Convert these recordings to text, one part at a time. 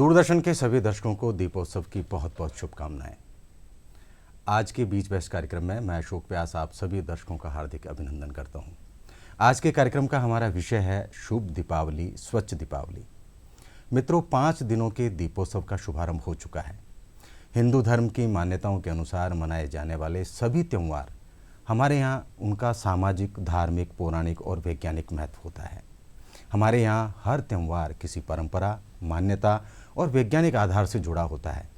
दूरदर्शन के सभी दर्शकों को दीपोत्सव की बहुत बहुत शुभकामनाएं। आज के बीच बहस कार्यक्रम में मैं अशोक व्यास आप सभी दर्शकों का हार्दिक अभिनंदन करता हूं। आज के कार्यक्रम का हमारा विषय है शुभ दीपावली, स्वच्छ दीपावली। मित्रों, 5 दिनों के दीपोत्सव का शुभारंभ हो चुका है। हिंदू धर्म की मान्यताओं के अनुसार मनाए जाने वाले सभी त्यौहार हमारे यहाँ उनका सामाजिक, धार्मिक, पौराणिक और वैज्ञानिक महत्व होता है। हमारे यहाँ हर त्यौहार किसी परंपरा, मान्यता और वैज्ञानिक आधार से जुड़ा होता है।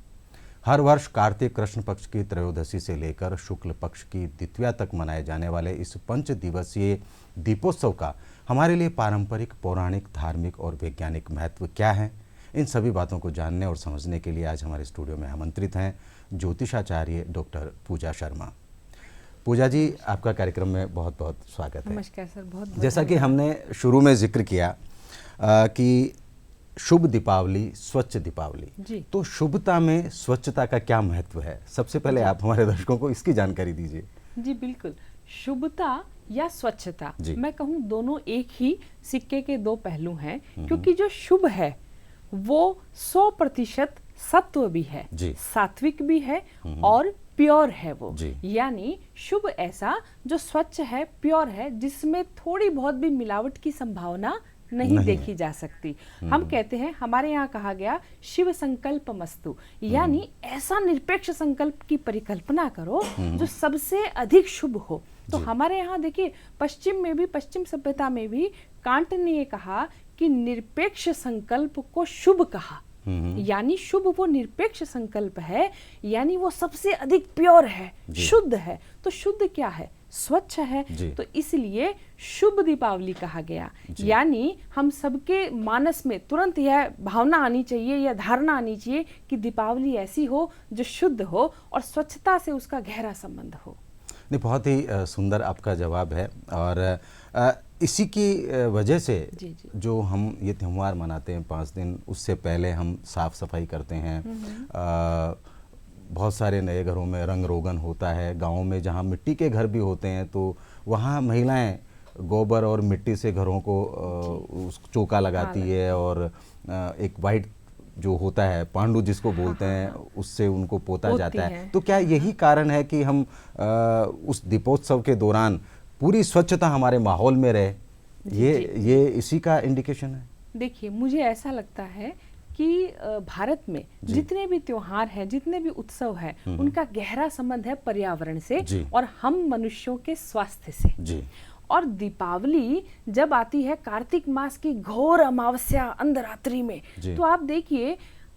हर वर्ष कार्तिक कृष्ण पक्ष की त्रयोदशी से लेकर शुक्ल पक्ष की द्वितीया तक मनाए जाने वाले इस 5 दिवसीय दीपोत्सव का हमारे लिए पारंपरिक, पौराणिक, धार्मिक और वैज्ञानिक महत्व क्या है, इन सभी बातों को जानने और समझने के लिए आज हमारे स्टूडियो में आमंत्रित हैं ज्योतिषाचार्य डॉक्टर पूजा शर्मा। पूजा जी, आपका कार्यक्रम में बहुत बहुत स्वागत है। नमस्कार सर, बहुत जैसा कि हमने शुरू में जिक्र किया कि शुभ दीपावली, स्वच्छ दीपावली, तो शुभता में स्वच्छता का क्या महत्व है? सबसे पहले आप हमारे दर्शकों को इसकी जानकारी दीजिए। जी बिल्कुल, शुभता या स्वच्छता, मैं कहूँ दोनों एक ही सिक्के के दो पहलू हैं, क्योंकि जो शुभ है वो 100% सत्व भी है, सात्विक भी है और प्योर है वो। यानी शुभ ऐसा जो स्वच्छ है, प्योर है, जिसमें थोड़ी बहुत भी मिलावट की संभावना नहीं देखी जा सकती। हम कहते हैं, हमारे यहाँ कहा गया शिव संकल्प मस्तु, यानी ऐसा निरपेक्ष संकल्प की परिकल्पना करो जो सबसे अधिक शुभ हो। तो हमारे यहाँ देखिए, पश्चिम में भी, पश्चिम सभ्यता में भी कांट ने ये कहा कि निरपेक्ष संकल्प को शुभ कहा। यानी शुभ वो निरपेक्ष संकल्प है, यानी वो सबसे अधिक प्योर है, शुद्ध है। तो शुद्ध क्या है? स्वच्छ है। तो इसलिए शुभ दीपावली कहा गया। यानी हम सबके मानस में तुरंत यह भावना आनी चाहिए या धारणा आनी चाहिए कि दीपावली ऐसी हो जो शुद्ध हो और स्वच्छता से उसका गहरा संबंध हो। नहीं, बहुत ही सुंदर आपका जवाब है। और इसी की वजह से जो हम ये त्यौहार मनाते हैं 5 दिन, उससे पहले हम साफ सफाई करते हैं। बहुत सारे नए घरों में रंग रोगन होता है। गाँव में जहाँ मिट्टी के घर भी होते हैं तो वहाँ महिलाएं गोबर और मिट्टी से घरों को चौका लगाती है और एक वाइट जो होता है, पांडु जिसको बोलते हैं, उससे उनको पोता जाता है। तो क्या यही कारण है कि हम उस दीपोत्सव के दौरान पूरी स्वच्छता हमारे माहौल में रहे? ये इसी का इंडिकेशन है? देखिए, मुझे ऐसा लगता है कि भारत में जितने भी त्योहार हैं, जितने भी उत्सव हैं, उनका गहरा संबंध है पर्यावरण से और हम मनुष्यों के स्वास्थ्य से। और दीपावली जब आती है कार्तिक मास की घोर अमावस्या अंधरात्रि में, तो आप देखिए,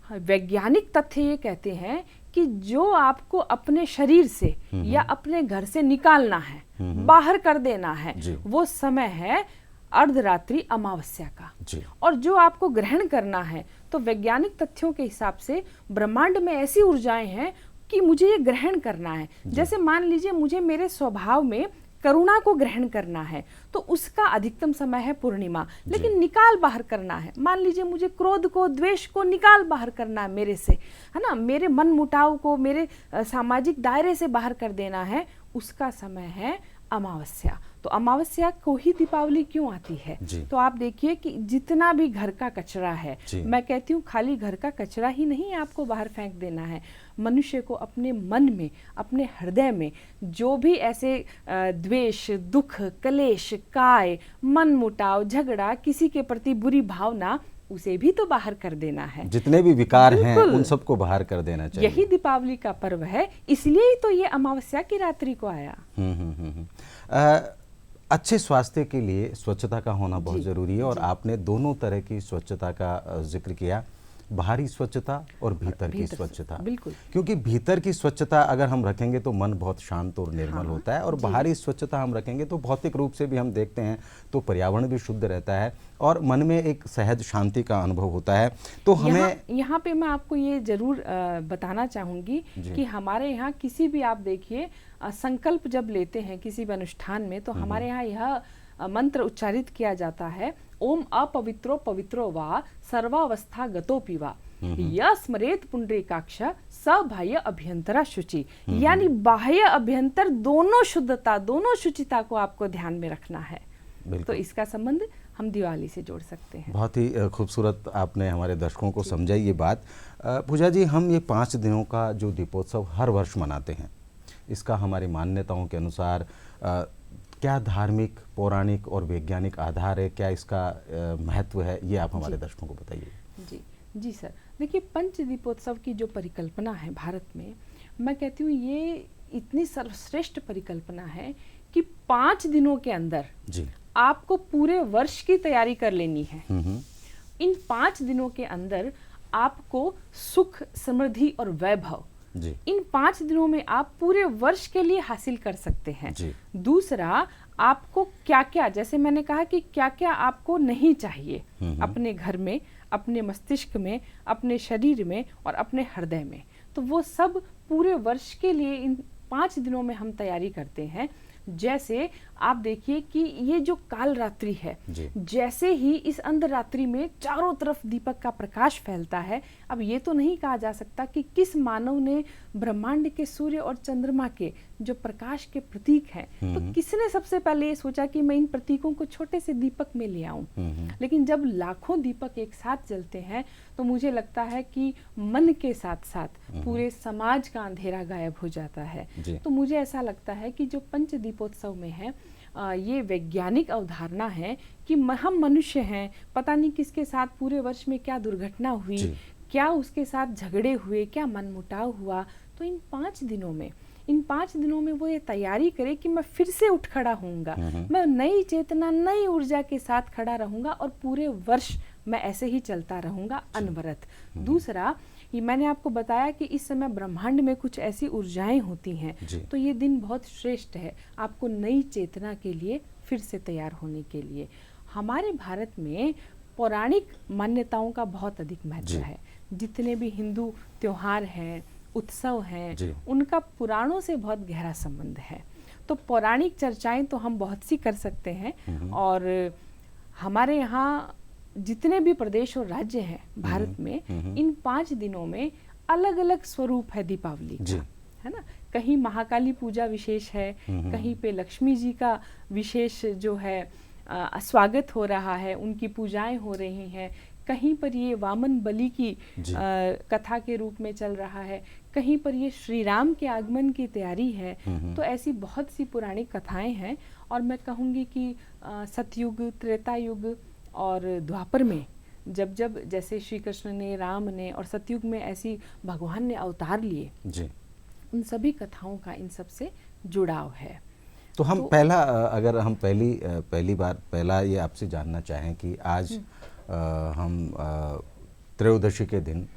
वैज्ञानिक तथ्य ये कहते हैं कि जो आपको अपने शरीर से या अपने घर से निकालना है, बाहर कर देना है, वो समय है अर्धरात्रि अमावस्या का। और जो आपको ग्रहण करना है, तो वैज्ञानिक तथ्यों के हिसाब से ब्रह्मांड में ऐसी ऊर्जाएं हैं कि मुझे ये ग्रहण करना है। जैसे मान लीजिए, मुझे मेरे स्वभाव में करुणा को ग्रहण करना है, तो उसका अधिकतम समय है पूर्णिमा। लेकिन निकाल बाहर करना है, मान लीजिए मुझे क्रोध को, द्वेष को निकाल बाहर करना है मेरे से, है ना, मेरे मन मुटाव को मेरे सामाजिक दायरे से बाहर कर देना है, उसका समय है अमावस्या। तो अमावस्या को ही दीपावली क्यों आती है? तो आप देखिए कि जितना भी घर का कचरा है, मैं कहती हूँ खाली घर का कचरा ही नहीं आपको बाहर फेंक देना है। मनुष्य को अपने मन में, अपने हृदय में जो भी ऐसे द्वेष, दुख, कलेश, काय, मन मुटाव, झगड़ा, किसी के प्रति बुरी भावना, उसे भी तो बाहर कर देना है। जितने भी विकार हैं उन सबको बाहर कर देना चाहिए। यही दीपावली का पर्व है, इसलिए ही तो ये अमावस्या की रात्रि को आया। अच्छे स्वास्थ्य के लिए स्वच्छता का होना बहुत जरूरी है। और आपने दोनों तरह की स्वच्छता का जिक्र किया, बाहरी स्वच्छता और भीतर की स्वच्छता। बिल्कुल, क्योंकि भीतर की स्वच्छता अगर हम रखेंगे तो मन बहुत शांत और निर्मल होता है, और बाहरी स्वच्छता हम रखेंगे तो भौतिक रूप से भी हम देखते हैं तो पर्यावरण भी शुद्ध रहता है और मन में एक सहज शांति का अनुभव होता है। तो हमें यहाँ पे मैं आपको ये जरूर बताना चाहूंगी कि हमारे यहाँ किसी भी, आप देखिए, संकल्प जब लेते हैं किसी भी अनुष्ठान में, तो हमारे यहाँ यह मंत्र उच्चारित किया जाता है, ओम अपवित्रो पवित्रो वा सर्वावस्था गतोपि वा य स्मरेत पुंडरीकाक्ष स बाह्य अभ्यंतरा शुचि। यानी बाह्य अभ्यंतर दोनों शुद्धता, दोनों शुचिता को आपको ध्यान में रखना है। तो इसका संबंध हम दिवाली से जोड़ सकते हैं। बहुत ही खूबसूरत आपने हमारे दर्शकों को समझाई ये बात। पूजा जी, हम ये 5 दिनों का जो दीपोत्सव हर वर्ष मनाते हैं, इसका हमारी मान्यताओं के अनुसार क्या धार्मिक, पौराणिक और वैज्ञानिक आधार है, क्या इसका महत्व है, ये आप हमारे दर्शकों को बताइए। जी जी सर, देखिए पंच दीपोत्सव की जो परिकल्पना है भारत में, मैं कहती हूँ ये इतनी सर्वश्रेष्ठ परिकल्पना है कि 5 दिनों के अंदर जी आपको पूरे वर्ष की तैयारी कर लेनी है। इन 5 दिनों के अंदर आपको सुख, समृद्धि और वैभव जी इन 5 दिनों में आप पूरे वर्ष के लिए हासिल कर सकते हैं। जी। दूसरा, आपको क्या क्या, जैसे मैंने कहा कि क्या क्या आपको नहीं चाहिए अपने घर में, अपने मस्तिष्क में, अपने शरीर में और अपने हृदय में, तो वो सब पूरे वर्ष के लिए इन 5 दिनों में हम तैयारी करते हैं। जैसे आप देखिए कि ये जो काल रात्रि है, जैसे ही इस अंधरात्रि में चारों तरफ दीपक का प्रकाश फैलता है, अब ये तो नहीं कहा जा सकता कि किस मानव ने ब्रह्मांड के सूर्य और चंद्रमा के जो प्रकाश के प्रतीक हैं, तो किसने सबसे पहले ये सोचा कि मैं इन प्रतीकों को छोटे से दीपक में ले आऊं। लेकिन जब लाखों दीपक एक साथ जलते हैं तो मुझे लगता है कि मन के साथ साथ पूरे समाज का अंधेरा गायब हो जाता है। तो मुझे ऐसा लगता है कि जो पंच दीपोत्सव में है, ये वैज्ञानिक अवधारणा है कि हम मनुष्य हैं, पता नहीं किसके साथ पूरे वर्ष में क्या दुर्घटना हुई, क्या उसके साथ झगड़े हुए, क्या मनमुटाव हुआ, तो इन 5 दिनों में वो ये तैयारी करे कि मैं फिर से उठ खड़ा होऊंगा, मैं नई चेतना, नई ऊर्जा के साथ खड़ा रहूंगा और पूरे वर्ष मैं ऐसे ही चलता रहूंगा अनवरत। दूसरा, ये मैंने आपको बताया कि इस समय ब्रह्मांड में कुछ ऐसी ऊर्जाएं होती हैं, तो ये दिन बहुत श्रेष्ठ है आपको नई चेतना के लिए फिर से तैयार होने के लिए। हमारे भारत में पौराणिक मान्यताओं का बहुत अधिक महत्व है। जितने भी हिंदू त्योहार हैं, उत्सव हैं, उनका पुराणों से बहुत गहरा संबंध है। तो पौराणिक चर्चाएं तो हम बहुत सी कर सकते हैं, और हमारे यहाँ जितने भी प्रदेश और राज्य हैं भारत में, इन 5 दिनों में अलग अलग स्वरूप है दीपावली का, है ना। कहीं महाकाली पूजा विशेष है, कहीं पे लक्ष्मी जी का विशेष जो है स्वागत हो रहा है, उनकी पूजाएं हो रही हैं, कहीं पर ये वामन बलि की कथा के रूप में चल रहा है, कहीं पर ये श्री राम के आगमन की तैयारी है। तो ऐसी बहुत सी पुरानी कथाएं हैं, और मैं कहूँगी कि सतयुग, त्रेता युग और द्वापर में जब जैसे श्री कृष्ण ने, राम ने, और सतयुग में ऐसी भगवान ने अवतार लिए, उन सभी कथाओं का इन सब से जुड़ाव है। तो हम अगर हम पहली बार ये आपसे जानना चाहें कि आज हम त्रयोदशी के दिन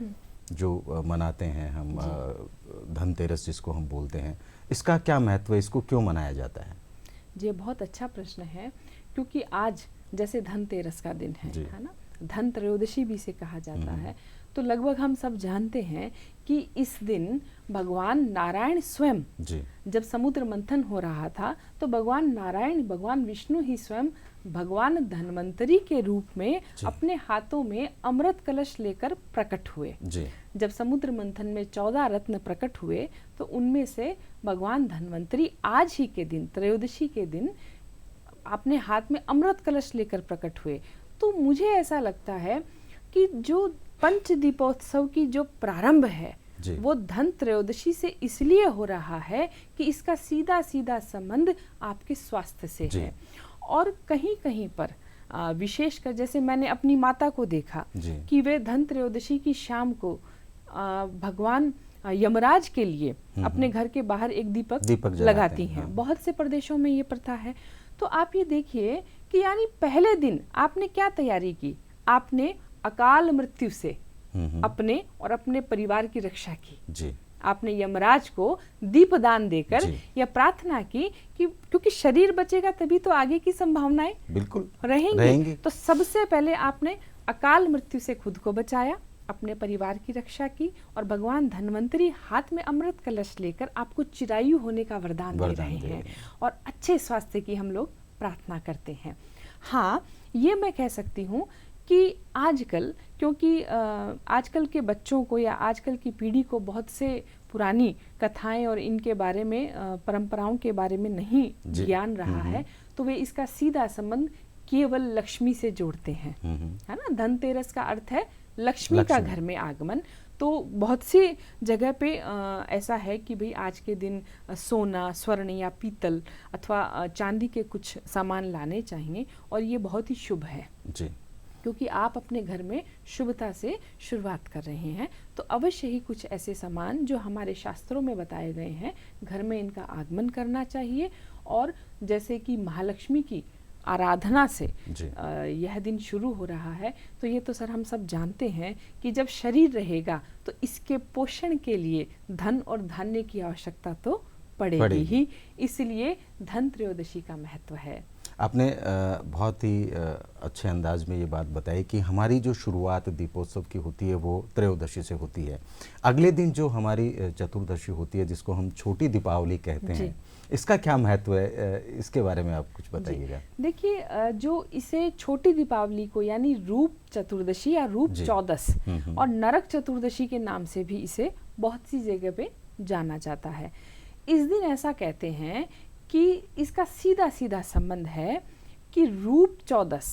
जो मनाते हैं हम, धनतेरस जिसको हम बोलते हैं, इसका क्या महत्व है, इसको क्यों मनाया जाता है? जी, बहुत अच्छा प्रश्न है, क्योंकि आज जैसे धनतेरस का दिन है ना, धन त्रयोदशी भी से कहा जाता है, तो लगभग हम सब जानते हैं कि इस दिन भगवान नारायण स्वयं, जब समुद्र मंथन हो रहा था, तो भगवान नारायण, भगवान विष्णु ही स्वयं भगवान धन्वंतरी के रूप में अपने हाथों में अमृत कलश लेकर प्रकट हुए। जब समुद्र मंथन में 14 रत्न प्रकट हुए, तो उनमें से भगवान धन्वंतरी आज ही के दिन, त्रयोदशी के दिन, अपने हाथ में अमृत कलश लेकर प्रकट हुए। तो मुझे ऐसा लगता है कि जो पंच दीपोत्सव की जो प्रारंभ है, वो धन त्रयोदशी से इसलिए हो रहा है कि इसका सीधा सीधा संबंध आपके स्वास्थ्य से है। और कहीं कहीं पर विशेषकर जैसे मैंने अपनी माता को देखा कि वे धन त्रयोदशी की शाम को भगवान यमराज के लिए अपने घर के बाहर एक दीपक लगाती हैं। बहुत से प्रदेशों में ये प्रथा है। तो आप ये देखिए कि यानी पहले दिन आपने क्या तैयारी की, आपने अकाल मृत्यु से अपने और अपने परिवार की रक्षा की। आपने यमराज को दीपदान देकर यह प्रार्थना की कि क्योंकि शरीर बचेगा तभी तो आगे की संभावनाएं बिल्कुल रहेंगी। तो सबसे पहले आपने अकाल मृत्यु से खुद को बचाया, अपने परिवार की रक्षा की, और भगवान धन्वंतरी हाथ में अमृत कलश लेकर आपको चिरायु होने का वरदान दे रहे हैं, और अच्छे स्वास्थ्य की हम लोग प्रार्थना करते हैं। हाँ, ये मैं कह सकती हूँ कि आजकल, क्योंकि आजकल के बच्चों को या आजकल की पीढ़ी को बहुत से पुरानी कथाएं और इनके बारे में, परंपराओं के बारे में नहीं ज्ञान रहा है, तो वे इसका सीधा संबंध केवल लक्ष्मी से जोड़ते हैं, है ना। धनतेरस का अर्थ है लक्ष्मी का घर में आगमन। तो बहुत सी जगह पे ऐसा है कि भाई आज के दिन सोना, स्वर्ण या पीतल अथवा चांदी के कुछ सामान लाने चाहिए, और ये बहुत ही शुभ है जी, क्योंकि आप अपने घर में शुभता से शुरुआत कर रहे हैं। तो अवश्य ही कुछ ऐसे सामान जो हमारे शास्त्रों में बताए गए हैं, घर में इनका आगमन करना चाहिए। और जैसे कि महालक्ष्मी की आराधना से यह दिन शुरू हो रहा है, तो ये तो सर हम सब जानते हैं कि जब शरीर रहेगा तो इसके पोषण के लिए धन और धान्य की आवश्यकता तो पड़ेगी ही। इसलिए धन त्रयोदशी का महत्व है। आपने बहुत ही अच्छे अंदाज में ये बात बताई कि हमारी जो शुरुआत दीपोत्सव की होती है वो त्रयोदशी से होती है। अगले दिन जो हमारी चतुर्दशी होती है, जिसको हम छोटी दीपावली कहते हैं, इसका क्या महत्व है, इसके बारे में आप कुछ बताइएगा। देखिए, जो इसे छोटी दीपावली को यानी रूप चतुर्दशी या रूप चौदस और नरक चतुर्दशी के नाम से भी इसे बहुत सी जगह पे जाना जाता है। इस दिन ऐसा कहते हैं कि इसका सीधा सीधा संबंध है कि रूप चौदस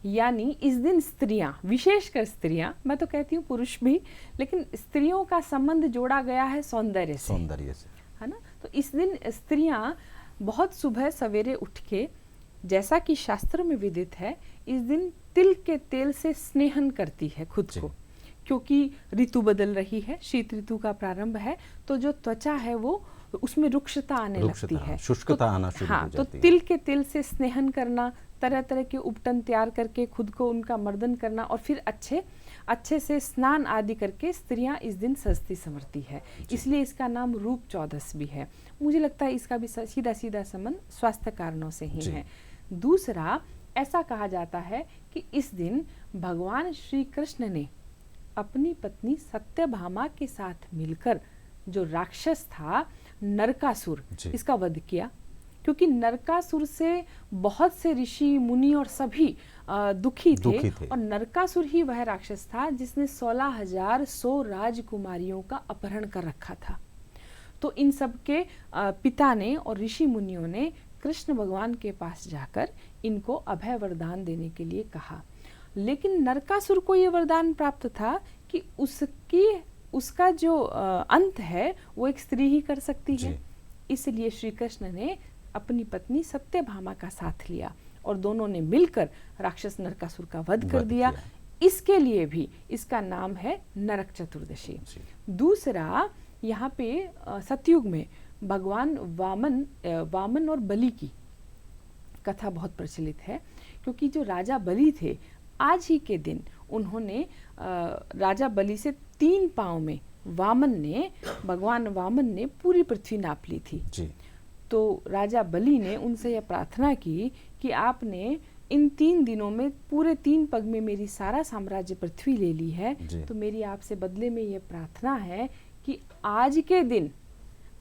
यानी इस दिन स्त्रियां, विशेषकर स्त्रियां, मैं तो कहती हूँ पुरुष भी, लेकिन स्त्रियों का संबंध जोड़ा गया है सौंदर्य से, है ना। तो इस दिन स्त्रियां बहुत सुबह सवेरे उठ के, जैसा कि शास्त्र में विदित है, इस दिन तिल के तेल से स्नेहन करती है खुद को, क्योंकि ऋतु बदल रही है, शीत ऋतु का प्रारंभ है, तो जो त्वचा है वो उसमें रुक्षता आने लगती है, शुष्कता आना शुरू हो जाती है। तो तिल के तेल से स्नेहन करना, तरह तरह के उपटन तैयार करके खुद को उनका मर्दन करना, और फिर अच्छे से स्नान आदि करके स्त्रियां इस दिन सजती संवरती है। इसलिए इसका नाम रूप चौदस भी है। मुझे लगता है इसका भी सीधा सीधा संबंध स्वास्थ्य कारणों से ही है। दूसरा, ऐसा कहा जाता है कि इस दिन भगवान श्री कृष्ण ने अपनी पत्नी सत्यभामा के साथ मिलकर जो राक्षस था नरकासुर, इसका वध किया, क्योंकि नरकासुर से बहुत से ऋषि मुनि और सभी दुखी थे। और नरकासुर ही वह राक्षस था जिसने 16,100 राजकुमारियों का अपहरण कर रखा था। तो इन सब के पिता ने और ऋषि मुनियों ने कृष्ण भगवान के पास जाकर इनको अभय वरदान देने के लिए कहा, लेकिन नरकासुर को ये वरदान प्राप्त था कि उसका जो अंत है वो एक स्त्री ही कर सकती है। इसलिए श्री कृष्ण ने अपनी पत्नी सत्यभामा का साथ लिया और दोनों ने मिलकर राक्षस नरकासुर का वध कर दिया। इसके लिए भी इसका नाम है नरक चतुर्दशी। दूसरा, यहाँ पे सतयुग में भगवान वामन और बलि की कथा बहुत प्रचलित है, क्योंकि जो राजा बलि थे, आज ही के दिन उन्होंने राजा बलि से 3 पांव में भगवान वामन ने पूरी पृथ्वी नाप ली थी जी। तो राजा बलि ने उनसे यह प्रार्थना की कि आपने इन 3 दिनों में पूरे 3 पग में मेरी सारा साम्राज्य पृथ्वी ले ली है, तो मेरी आपसे बदले में यह प्रार्थना है कि आज के दिन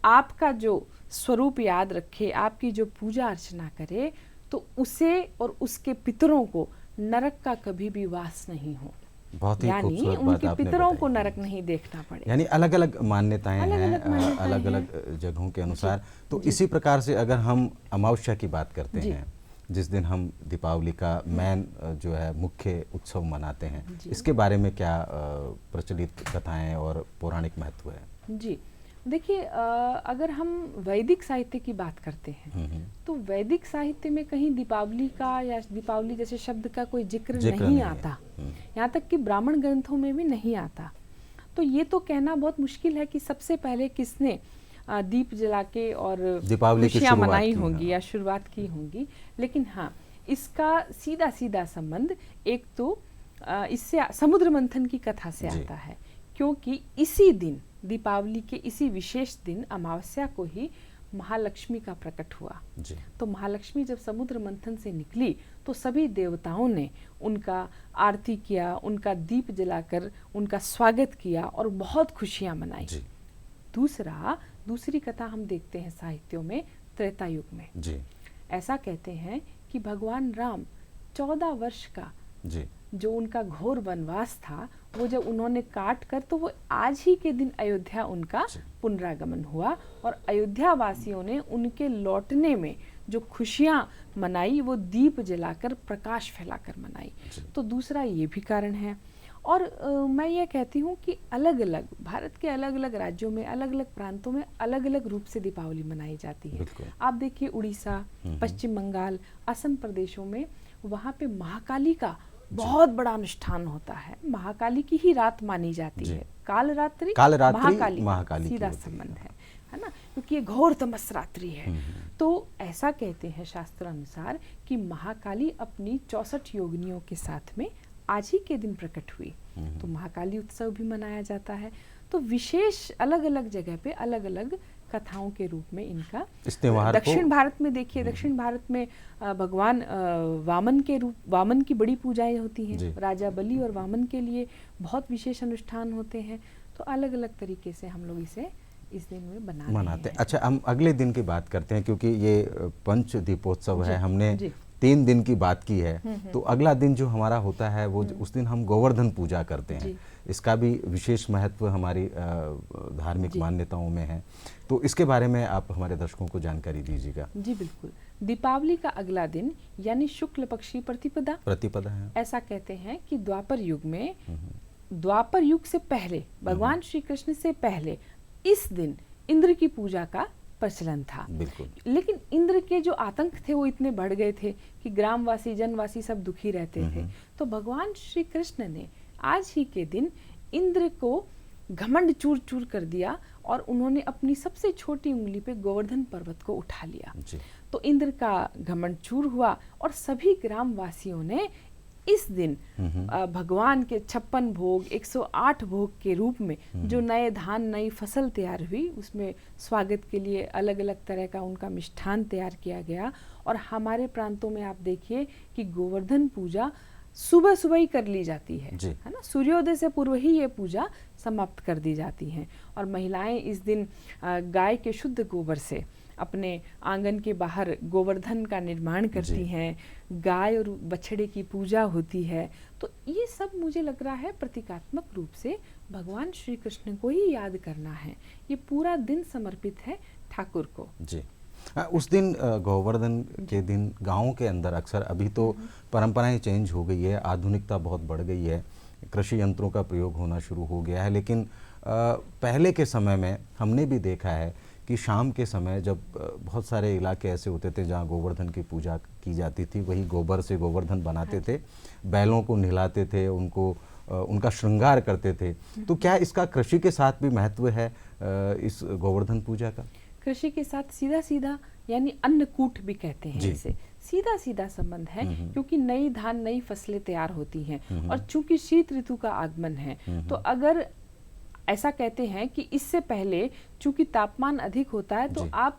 आपका जो स्वरूप याद रखे, आपकी जो पूजा अर्चना करे, तो उसे और उसके पितरों को नरक का कभी भी वास नहीं हो। बहुत ही यानी उनके पितरों को नरक नहीं देखना पड़े। यानी अलग अलग मान्यताएं हैं, अलग अलग जगहों के अनुसार। तो इसी प्रकार से अगर हम अमावस्या की बात करते हैं, जिस दिन हम दीपावली का मेन जो है मुख्य उत्सव मनाते हैं, इसके बारे में क्या प्रचलित कथाएं और पौराणिक महत्व है? जी देखिए, अगर हम वैदिक साहित्य की बात करते हैं तो वैदिक साहित्य में कहीं दीपावली का या दीपावली जैसे शब्द का कोई जिक्र नहीं आता, यहाँ तक कि ब्राह्मण ग्रंथों में भी नहीं आता। तो ये तो कहना बहुत मुश्किल है कि सबसे पहले किसने दीप जला के और दीपावली की खुशियां मनाई होंगी या शुरुआत की होंगी। लेकिन हाँ, इसका सीधा सीधा संबंध एक तो इससे समुद्र मंथन की कथा से आता है, क्योंकि इसी दिन, दीपावली के इसी विशेष दिन, अमावस्या को ही महालक्ष्मी का प्रकट हुआ जी। तो महालक्ष्मी जब समुद्र मंथन से निकली तो सभी देवताओं ने उनका आरती किया, उनका दीप जलाकर उनका स्वागत किया और बहुत खुशियां मनाई जी। दूसरी कथा हम देखते हैं साहित्यों में त्रेता युग में जी। ऐसा कहते हैं कि भगवान राम 14 वर्ष का जी। जो उनका घोर वनवास था, वो जब उन्होंने काट कर, तो वो आज ही के दिन अयोध्या उनका पुनरागमन हुआ और अयोध्या वासियों ने उनके लौटने में जो खुशियाँ मनाई वो दीप जलाकर प्रकाश फैलाकर मनाई। तो दूसरा ये भी कारण है। और मैं ये कहती हूँ कि अलग अलग भारत के अलग अलग राज्यों में, अलग अलग प्रांतों में अलग अलग रूप से दीपावली मनाई जाती है। आप देखिए उड़ीसा, पश्चिम बंगाल, असम प्रदेशों में वहाँ पे महाकाली का बहुत बड़ा अनुष्ठान होता है। महाकाली की ही रात मानी जाती है। कालरात्रि महाकाली सीधा संबंध है ना, क्योंकि ये घोर तमस रात्रि है। तो ऐसा कहते हैं शास्त्र अनुसार कि महाकाली अपनी 64 योगिनियों के साथ में आज ही के दिन प्रकट हुई। तो महाकाली उत्सव भी मनाया जाता है। तो विशेष अलग अलग जगह पे अलग अलग कथाओं के रूप में इनका इस त्योहार दक्षिण भारत में देखिए, दक्षिण भारत में भगवान वामन की बड़ी पूजाएं होती हैं। राजा बलि और वामन के लिए बहुत विशेष अनुष्ठान होते हैं। तो अलग अलग तरीके से हम लोग इसे इस दिन में मनाते हैं। अच्छा, हम अगले दिन की बात करते हैं, क्योंकि ये पंच दीपोत्सव है, हमने 3 दिन की बात की है। तो अगला दिन जो हमारा होता है वो उस दिन हम गोवर्धन पूजा करते हैं। इसका भी विशेष महत्व हमारी धार्मिक मान्यताओं में है। तो इसके बारे में आप हमारे दर्शकों को जानकारी दीजिएगा। जी बिल्कुल। दीपावली का अगला दिन यानी शुक्ल पक्षी प्रतिपदा है। ऐसा कहते हैं कि द्वापर युग में, द्वापर युग से पहले, भगवान श्री कृष्ण से पहले इस दिन इंद्र की पूजा का प्रचलन था। लेकिन इंद्र के जो आतंक थे वो इतने बढ़ गए थे कि ग्रामवासी, जनवासी सब दुखी रहते थे। तो भगवान श्री कृष्ण ने आज ही के दिन इंद्र को घमंड चूर चूर कर दिया और उन्होंने अपनी सबसे छोटी उंगली पे गोवर्धन पर्वत को उठा लिया। तो इंद्र का घमंड चूर हुआ और सभी ग्रामवासियों ने इस दिन भगवान के 56 भोग, 108 भोग के रूप में जो नए धान, नई फसल तैयार हुई, उसमें स्वागत के लिए अलग अलग तरह का उनका मिष्ठान तैयार किया गया। और हमारे प्रांतों में आप देखिए कि गोवर्धन पूजा सुबह सुबह ही कर ली जाती है ना, सूर्योदय से पूर्व ही ये पूजा समाप्त कर दी जाती है। और महिलाएं इस दिन गाय के शुद्ध गोबर से अपने आंगन के बाहर गोवर्धन का निर्माण करती हैं। गाय और बछड़े की पूजा होती है। तो ये सब मुझे लग रहा है प्रतीकात्मक रूप से भगवान श्री कृष्ण को ही याद करना है। ये पूरा दिन समर्पित है ठाकुर को। जी, उस दिन गोवर्धन के दिन गाँव के अंदर अक्सर, अभी तो परंपराएं चेंज हो गई है, आधुनिकता बहुत बढ़ गई है, कृषि यंत्रों का प्रयोग होना शुरू हो गया है। लेकिन पहले के समय में हमने भी देखा है कि शाम के समय जब बहुत सारे इलाके ऐसे होते थे जहाँ गोवर्धन की पूजा की जाती थी, वही गोबर से गोवर्धन बनाते थे, बैलों को नहलाते थे, उनका श्रृंगार करते थे। तो क्या इसका कृषि के साथ भी महत्व है इस गोवर्धन पूजा का? कृषि के साथ सीधा सीधा, यानी अन्नकूट भी कहते हैं इसे, सीधा सीधा संबंध है। क्योंकि नई धान, नई फसलें तैयार होती हैं और चूंकि शीत ऋतु का आगमन है, तो अगर ऐसा कहते हैं कि इससे पहले चूंकि तापमान अधिक होता है तो आप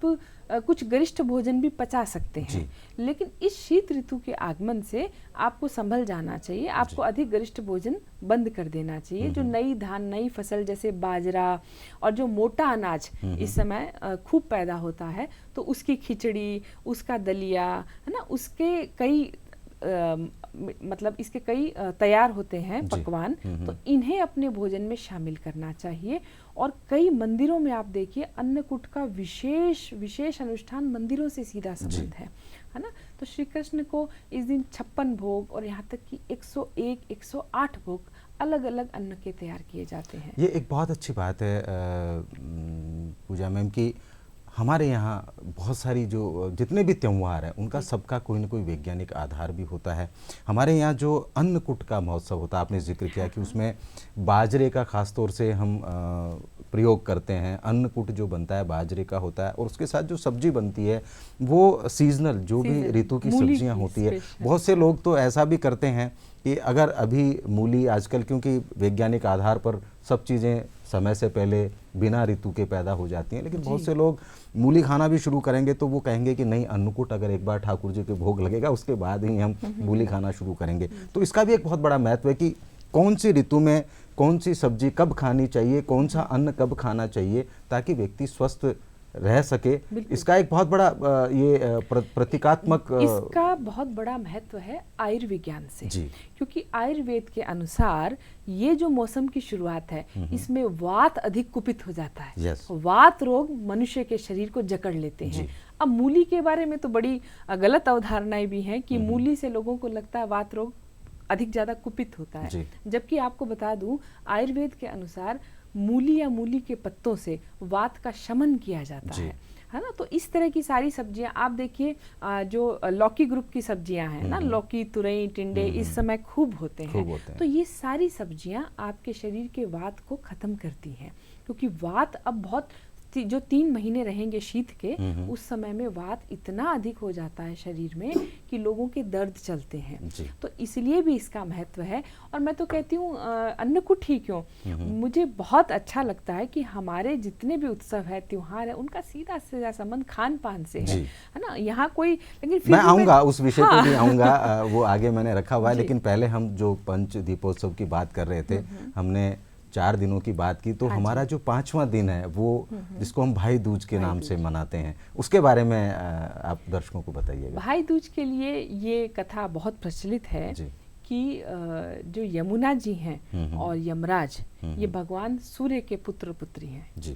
कुछ गरिष्ठ भोजन भी पचा सकते हैं। लेकिन इस शीत ऋतु के आगमन से आपको संभल जाना चाहिए, आपको अधिक गरिष्ठ भोजन बंद कर देना चाहिए। जो नई धान, नई फसल जैसे बाजरा और जो मोटा अनाज इस समय खूब पैदा होता है, तो उसकी खिचड़ी, उसका दलिया, है ना, उसके कई मतलब इसके कई तैयार होते हैं पकवान, तो इन्हें अपने भोजन में शामिल करना चाहिए। और कई मंदिरों में आप देखिए अन्नकूट का विशेष अनुष्ठान मंदिरों से सीधा संबंध है ना। तो श्री कृष्ण को इस दिन 56 भोग और यहाँ तक कि 101, 108 भोग अलग अलग अन्न के तैयार किए जाते हैं। ये एक बहुत अच्छी बात है पूजा मैम कि हमारे यहाँ बहुत सारी जो जितने भी त्यौहार हैं उनका सबका कोई ना कोई वैज्ञानिक आधार भी होता है। हमारे यहाँ जो अन्नकूट का महोत्सव होता है, आपने जिक्र किया कि उसमें बाजरे का खास तौर से हम प्रयोग करते हैं। अन्नकूट जो बनता है बाजरे का होता है और उसके साथ जो सब्जी बनती है वो सीजनल, जो भी ऋतु की सब्जियां होती है। बहुत से लोग तो ऐसा भी करते हैं कि अगर अभी मूली आजकल, क्योंकि वैज्ञानिक आधार पर सब चीज़ें समय से पहले बिना ऋतु के पैदा हो जाती हैं, लेकिन बहुत से लोग मूली खाना भी शुरू करेंगे तो वो कहेंगे कि नहीं, अन्नकूट अगर एक बार ठाकुर जी के भोग लगेगा उसके बाद ही हम मूली खाना शुरू करेंगे। तो इसका भी एक बहुत बड़ा महत्व है कि कौन सी ऋतु में कौन सी सब्जी कब खानी चाहिए, कौन सा अन्न कब खाना चाहिए, ताकि व्यक्ति स्वस्थ रह सके, इसका एक बहुत बड़ा प्रतीकात्मक इसका बहुत बड़ा महत्व है आयुर्विज्ञान से जी। क्योंकि आयुर्वेद के अनुसार ये जो मौसम की शुरुआत है इसमें वात अधिक कुपित हो जाता है। yes. वात रोग मनुष्य के शरीर को जकड़ लेते हैं। अब मूली के बारे में तो बड़ी गलत अवधारणाएं भी हैं कि मूली से लोगों को लगता है वात रोग अधिक ज्यादा कुपित होता है, जबकि आपको बता दूं आयुर्वेद के अनुसार मूली या मूली के पत्तों से वात का शमन किया जाता है ना। तो इस तरह की सारी सब्जियां आप देखिए, जो लौकी ग्रुप की सब्जियां हैं ना, लौकी, तुरई, टिंडे इस समय खूब होते हैं। तो ये सारी सब्जियां आपके शरीर के वात को खत्म करती हैं, क्योंकि वात अब बहुत जो 3 महीने रहेंगे शीत के, उस समय में वात इतना अधिक हो जाता है शरीर में कि लोगों के दर्द चलते हैं। तो इसलिए भी इसका महत्व है। और मैं तो कहती हूँ अन्नकूट ही क्यों, मुझे बहुत अच्छा लगता है कि हमारे जितने भी उत्सव है, त्योहार है, उनका सीधा सीधा संबंध खान पान से है ना। यहाँ कोई, लेकिन फिर मैं आऊँगा उस विषय पे भी आऊँगा, वो आगे मैंने रखा हुआ है। लेकिन पहले हम जो पंच दीपोत्सव की बात कर रहे थे, हमने 4 दिनों की बात की, तो हमारा जो 5वां दिन है वो जिसको हम भाई दूज के नाम से मनाते हैं, उसके बारे में आप दर्शकों को बताइएगा। भाई दूज के लिए ये कथा बहुत प्रचलित है कि जो यमुना जी हैं और यमराज, ये भगवान सूर्य के पुत्र पुत्री हैं जी,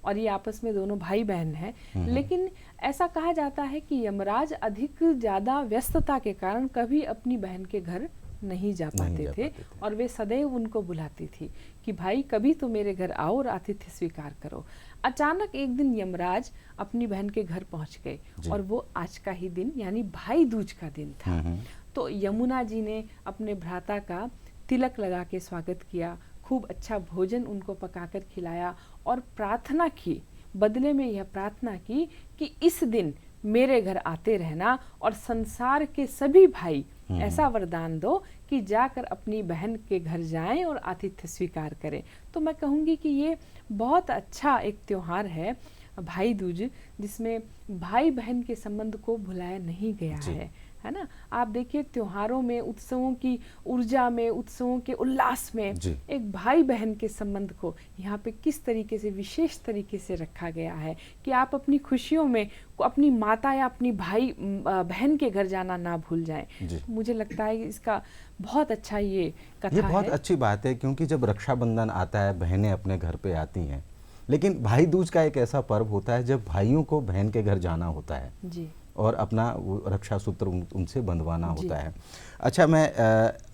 और ये आपस में दोनों भाई बहन हैं। लेकिन ऐसा कहा जाता है कि यमराज अधिक ज्यादा व्यस्तता के कारण कभी अपनी बहन के घर नहीं जा पाते थे, और वे सदैव उनको बुलाती थी कि भाई कभी तो मेरे घर आओ और आतिथ्य स्वीकार करो। अचानक एक दिन यमराज अपनी बहन के घर पहुंच गए, और वो आज का ही दिन यानी भाई दूज का दिन था। तो यमुना जी ने अपने भ्राता का तिलक लगा के स्वागत किया, खूब अच्छा भोजन उनको पकाकर खिलाया, और प्रार्थना की, बदले में यह प्रार्थना की कि इस दिन मेरे घर आते रहना, और संसार के सभी भाई ऐसा वरदान दो कि जाकर अपनी बहन के घर जाएं और आतिथ्य स्वीकार करें। तो मैं कहूँगी कि ये बहुत अच्छा एक त्योहार है भाई दूज, जिसमें भाई बहन के संबंध को भुलाया नहीं गया है ना। आप देखिए त्योहारों में, उत्सवों की ऊर्जा में, उत्सवों के उल्लास में एक भाई बहन के संबंध को यहाँ पे किस तरीके से, विशेष तरीके से रखा गया है कि आप अपनी खुशियों में अपनी माता या अपनी भाई बहन के घर जाना ना भूल जाएं। मुझे लगता है कि इसका बहुत अच्छा ये कथा है। ये बहुत अच्छी बात है, क्योंकि जब रक्षाबंधन आता है, बहनें अपने घर पे आती हैं, लेकिन भाई दूज का एक ऐसा पर्व होता है जब भाइयों को बहन के घर जाना होता है जी, और अपना वो रक्षा सूत्र उनसे बंधवाना होता है। अच्छा,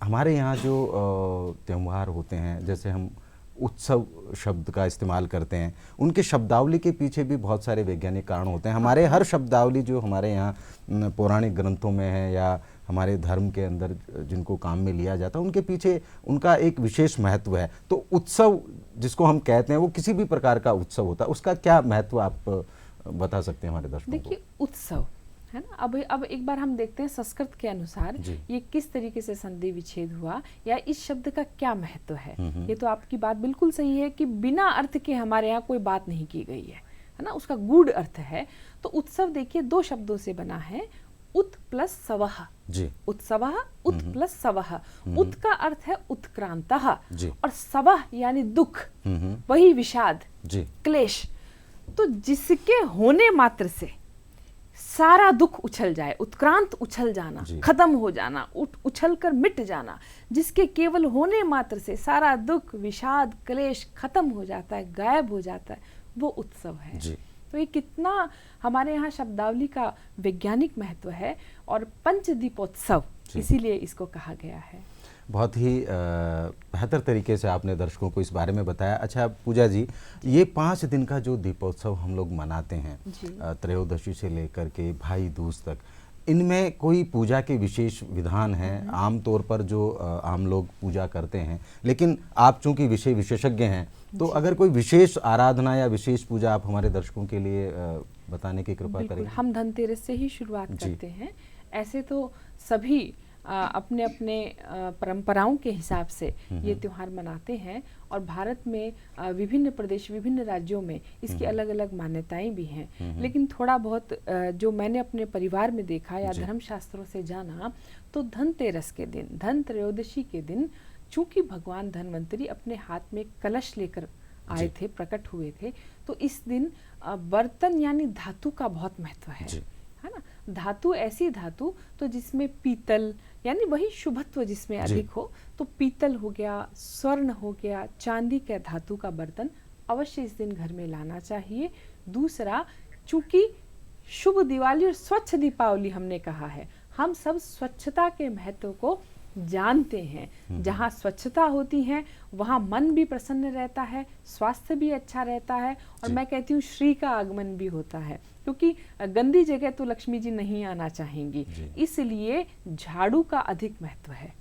हमारे यहाँ जो त्यौहार होते हैं, जैसे हम उत्सव शब्द का इस्तेमाल करते हैं, उनके शब्दावली के पीछे भी बहुत सारे वैज्ञानिक कारण होते हैं। हमारे हर शब्दावली जो हमारे यहाँ पौराणिक ग्रंथों में है या हमारे धर्म के अंदर जिनको काम में लिया जाता है, उनके पीछे उनका एक विशेष महत्व है। तो उत्सव जिसको हम कहते हैं, वो किसी भी प्रकार का उत्सव होता है, उसका क्या महत्व आप बता सकते हैं हमारे दर्शकों को? देखिए, उत्सव है ना, अब एक बार हम देखते हैं संस्कृत के अनुसार ये किस तरीके से संधि विच्छेद हुआ, या इस शब्द का क्या महत्व है। ये तो आपकी बात बिल्कुल सही है कि बिना अर्थ के हमारे यहाँ कोई बात नहीं की गई है ना, उसका गूढ़ अर्थ है। तो उत्सव देखिए 2 शब्दों से बना है, उत प्लस सवह जी, उत्सवः, उत प्लस सवह। उत का अर्थ है उत्क्रांतः, और सवह यानी दुख, वही विषाद जी, क्लेश। तो जिसके होने मात्र से सारा दुख उछल जाए, उत्क्रांत उछल जाना, खत्म हो जाना, उछल कर मिट जाना, जिसके केवल होने मात्र से सारा दुख, विषाद, क्लेश खत्म हो जाता है, गायब हो जाता है, वो उत्सव है जी। तो ये कितना हमारे यहाँ शब्दावली का वैज्ञानिक महत्व है, और पंच दीपोत्सव इसीलिए इसको कहा गया है। बहुत ही बेहतर तरीके से आपने दर्शकों को इस बारे में बताया। अच्छा पूजा जी, ये 5 दिन का जो दीपोत्सव हम लोग मनाते हैं, त्रयोदशी से लेकर के भाई दूज तक, इनमें कोई पूजा के विशेष विधान हैं? आमतौर पर जो आम लोग पूजा करते हैं, लेकिन आप चूंकि विषय विशेषज्ञ हैं, तो अगर कोई विशेष आराधना या विशेष पूजा आप हमारे दर्शकों के लिए बताने की कृपा करें। हम धनतेरस से ही शुरुआत करते हैं। ऐसे तो सभी अपने अपने परंपराओं के हिसाब से ये त्योहार मनाते हैं, और भारत में विभिन्न प्रदेश, विभिन्न राज्यों में इसकी अलग अलग मान्यताएं भी हैं। लेकिन थोड़ा बहुत जो मैंने अपने परिवार में देखा या धर्मशास्त्रों से जाना, तो धनतेरस के दिन, धन त्रयोदशी के दिन, चूंकि भगवान धन्वंतरी अपने हाथ में कलश लेकर आए थे, प्रकट हुए थे, तो इस दिन बर्तन यानी धातु का बहुत महत्व है ना। धातु ऐसी धातु तो जिसमें पीतल यानी वही शुभत्व जिसमें अधिक हो, तो पीतल हो गया, स्वर्ण हो गया, चांदी के धातु का बर्तन अवश्य इस दिन घर में लाना चाहिए। दूसरा, चूंकि शुभ दिवाली और स्वच्छ दीपावली हमने कहा है, हम सब स्वच्छता के महत्व को जानते हैं। जहाँ स्वच्छता होती है वहाँ मन भी प्रसन्न रहता है, स्वास्थ्य भी अच्छा रहता है, और मैं कहती हूँ श्री का आगमन भी होता है, क्योंकि गंदी जगह तो लक्ष्मी जी नहीं आना चाहेंगी, इसलिए झाड़ू का अधिक महत्व है।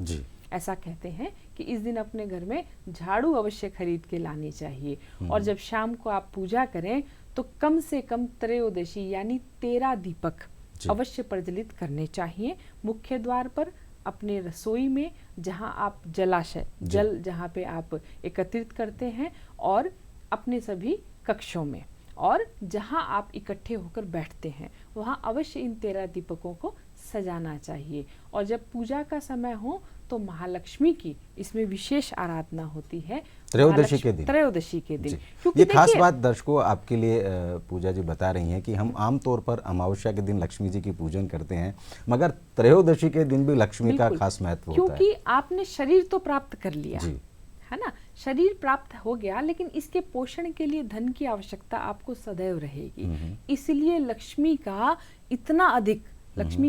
ऐसा कहते हैं कि इस दिन अपने घर में झाड़ू अवश्य खरीद के लानी चाहिए, और जब शाम को आप पूजा करें तो कम से कम त्रयोदशी यानी 13 दीपक अवश्य प्रज्वलित करने चाहिए मुख्य द्वार पर, अपने रसोई में, जहां आप जलाशय जल जहां पे आप एकत्रित करते हैं, और अपने सभी कक्षों में, और जहां आप इकट्ठे होकर बैठते हैं वहां अवश्य इन 13 दीपकों को सजाना चाहिए। और जब पूजा का समय हो तो महालक्ष्मी की इसमें विशेष आराधना होती है त्रयोदशी के दिन। ये खास बात दर्शकों आपके लिए पूजा जी बता रही हैं कि हम आमतौर पर अमावस्या के दिन लक्ष्मी जी की पूजन करते हैं, मगर त्रयोदशी के दिन भी लक्ष्मी का खास महत्व होता है, क्योंकि आपने शरीर तो प्राप्त कर लिया है ना, शरीर प्राप्त हो गया, लेकिन इसके पोषण के लिए धन की आवश्यकता आपको सदैव रहेगी। इसलिए लक्ष्मी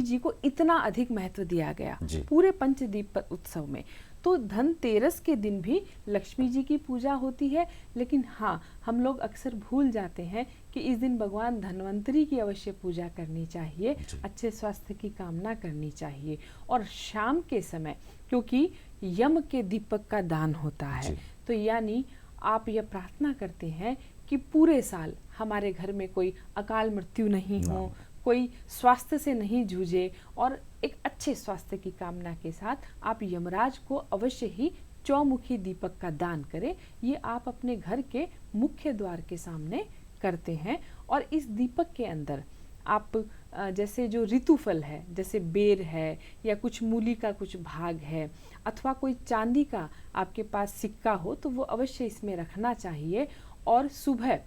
जी को इतना अधिक महत्व दिया गया पूरे पंचदीप उत्सव में। तो धनतेरस के दिन भी लक्ष्मी जी की पूजा होती है, लेकिन हाँ, हम लोग अक्सर भूल जाते हैं कि इस दिन भगवान धन्वंतरी की अवश्य पूजा करनी चाहिए, अच्छे स्वास्थ्य की कामना करनी चाहिए। और शाम के समय, क्योंकि यम के दीपक का दान होता है, तो यानी आप यह प्रार्थना करते हैं कि पूरे साल हमारे घर में कोई अकाल मृत्यु नहीं हो, कोई स्वास्थ्य से नहीं जूझे, और एक अच्छे स्वास्थ्य की कामना के साथ आप यमराज को अवश्य ही चौमुखी दीपक का दान करें। ये आप अपने घर के मुख्य द्वार के सामने करते हैं। और इस दीपक के अंदर आप जैसे जो ऋतुफल है, जैसे बेर है या कुछ मूली का कुछ भाग है, अथवा कोई चांदी का आपके पास सिक्का हो, तो वो अवश्य इसमें रखना चाहिए। और सुबह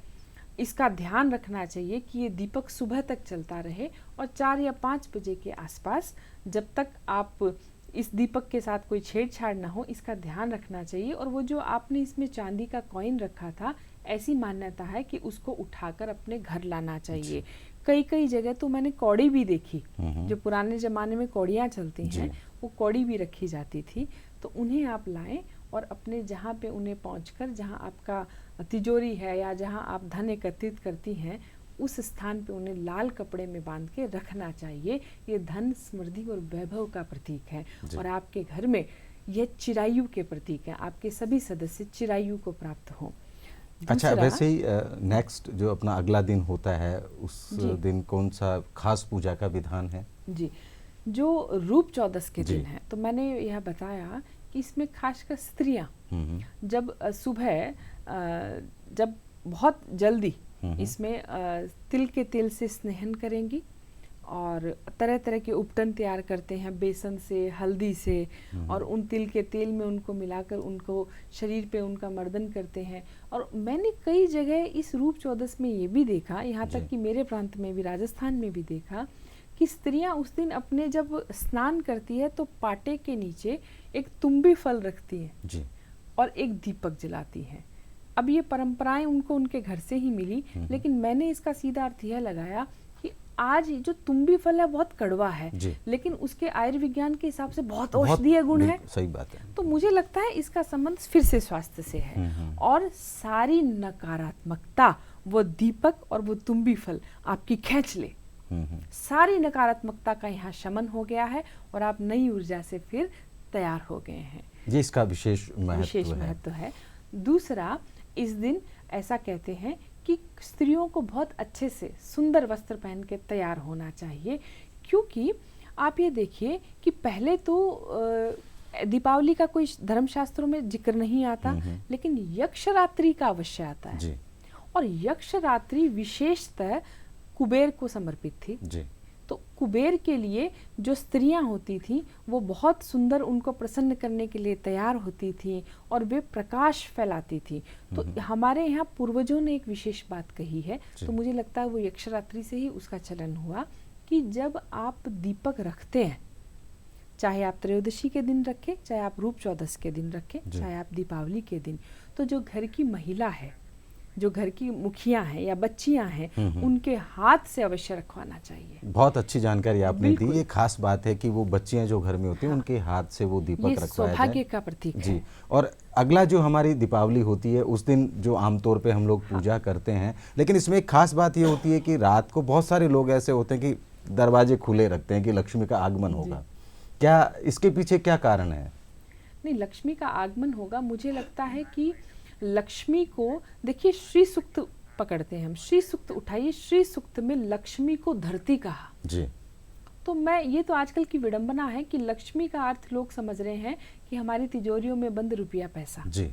इसका ध्यान रखना चाहिए कि ये दीपक सुबह तक चलता रहे, और 4 या 5 बजे के आसपास, जब तक आप इस दीपक के साथ कोई छेड़छाड़ ना हो, इसका ध्यान रखना चाहिए। और वो जो आपने इसमें चांदी का कॉइन रखा था, ऐसी मान्यता है कि उसको उठाकर अपने घर लाना चाहिए। कई जगह तो मैंने कौड़ी भी देखी, जो पुराने जमाने में कौड़ियाँ चलती हैं, वो कौड़ी भी रखी जाती थी, तो उन्हें आप लाएं और अपने जहाँ पे उन्हें पहुँचकर, जहाँ आपका तिजोरी है या जहाँ आप धन एकत्रित करती हैं, उस स्थान पे उन्हें लाल कपड़े में बांध के रखना चाहिए। ये धन, समृद्धि और वैभव का प्रतीक है, और आपके घर में यह चिरायु के प्रतीक है, आपके सभी सदस्य चिरायु को प्राप्त हों। अच्छा, वैसे ही नेक्स्ट जो अपना अगला दिन होता है, उस दिन कौन सा खास पूजा का विधान है? जी, जो रूप चौदस के दिन है, तो मैंने यह बताया कि इसमें खासकर स्त्रियां जब सुबह जब बहुत जल्दी इसमें तिल के तेल से स्नेहन करेंगी, और तरह तरह के उपटन तैयार करते हैं बेसन से, हल्दी से, और उन तिल के तेल में उनको मिलाकर उनको शरीर पे उनका मर्दन करते हैं। और मैंने कई जगह इस रूप चौदस में ये भी देखा, यहाँ तक कि मेरे प्रांत में भी, राजस्थान में भी देखा, कि स्त्रियां उस दिन अपने जब स्नान करती है तो पाटे के नीचे एक तुम्बी फल रखती है और एक दीपक जलाती हैं। अब ये परंपराएं उनको उनके घर से ही मिली, लेकिन मैंने इसका सीधा अर्थ यह लगाया कि आज जो तुम्बी फल है बहुत कड़वा है, लेकिन उसके आयुर्विज्ञान के हिसाब से बहुत औषधीय गुण है। सही बात है। तो मुझे लगता है इसका संबंध फिर से स्वास्थ्य से है, और सारी नकारात्मकता वो दीपक और वो तुम्बी फल आपकी खींच ले। सारी नकारात्मकता का यहाँ शमन हो गया है, और आप नई ऊर्जा से फिर तैयार हो गए हैं। जी, इसका विशेष महत्व है। दूसरा, इस दिन ऐसा कहते हैं कि स्त्रियों को बहुत अच्छे से सुंदर वस्त्र पहन के तैयार होना चाहिए, क्योंकि आप ये देखिए कि पहले तो दीपावली का कोई धर्मशास्त्रों में जिक्र नहीं आता, लेकिन यक्षरात्रि का अवश्य आता है, और यक्षरात्रि विशेषतः कुबेर को समर्पित थी। तो कुबेर के लिए जो स्त्रियां होती थीं वो बहुत सुंदर, उनको प्रसन्न करने के लिए तैयार होती थीं और वे प्रकाश फैलाती थीं। तो हमारे यहाँ पूर्वजों ने एक विशेष बात कही है, तो मुझे लगता है वो यक्षरात्रि से ही उसका चलन हुआ कि जब आप दीपक रखते हैं, चाहे आप त्रयोदशी के दिन रखें, चाहे आप रूप चौदस के दिन रखें, चाहे आप दीपावली के दिन, तो जो घर की महिला है, जो घर की मुखिया हैं या बच्चियां हैं, उनके हाथ से अवश्य रखवाना चाहिए। बहुत अच्छी जानकारी आपने दी। ये खास बात है कि वो बच्चियां जो घर में होती हैं उनके हाथ से वो दीपक रखवाया जाए। सौभाग्य का प्रतीक जी। है। और अगला जो हमारी दीपावली होती है उस दिन जो आमतौर पे हम लोग पूजा करते हैं, लेकिन इसमें एक खास बात ये होती है कि रात को बहुत सारे लोग ऐसे होते हैं कि दरवाजे खुले रखते हैं कि लक्ष्मी का आगमन होगा। क्या इसके पीछे क्या कारण है? नहीं, लक्ष्मी का आगमन होगा, मुझे लगता है कि लक्ष्मी को देखिए, श्री सूक्त पकड़ते हैं हम, श्री सूक्त उठाइए, श्री सूक्त में लक्ष्मी को धरती कहा जी। तो मैं, ये तो आजकल की विडंबना है कि लक्ष्मी का अर्थ लोग समझ रहे हैं कि हमारी तिजोरियों में बंद रुपया पैसा। जी।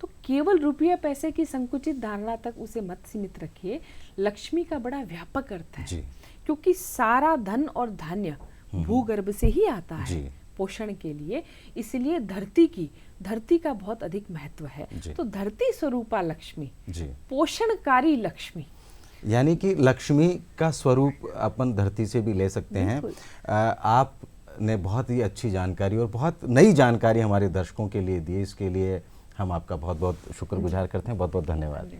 तो केवल रुपया पैसे की संकुचित धारणा तक उसे मत सीमित रखिए। लक्ष्मी का बड़ा व्यापक अर्थ है। जी। क्योंकि सारा धन और धान्य भूगर्भ से ही आता है जी। पोषण के लिए, इसलिए धरती का बहुत अधिक महत्व है। तो धरती स्वरूपा लक्ष्मी, जी, पोषणकारी लक्ष्मी, यानी कि लक्ष्मी का स्वरूप अपन धरती से भी ले सकते हैं। आपने बहुत ही अच्छी जानकारी और बहुत नई जानकारी हमारे दर्शकों के लिए दी, इसके लिए हम आपका बहुत बहुत शुक्रगुजार करते हैं। बहुत बहुत धन्यवाद।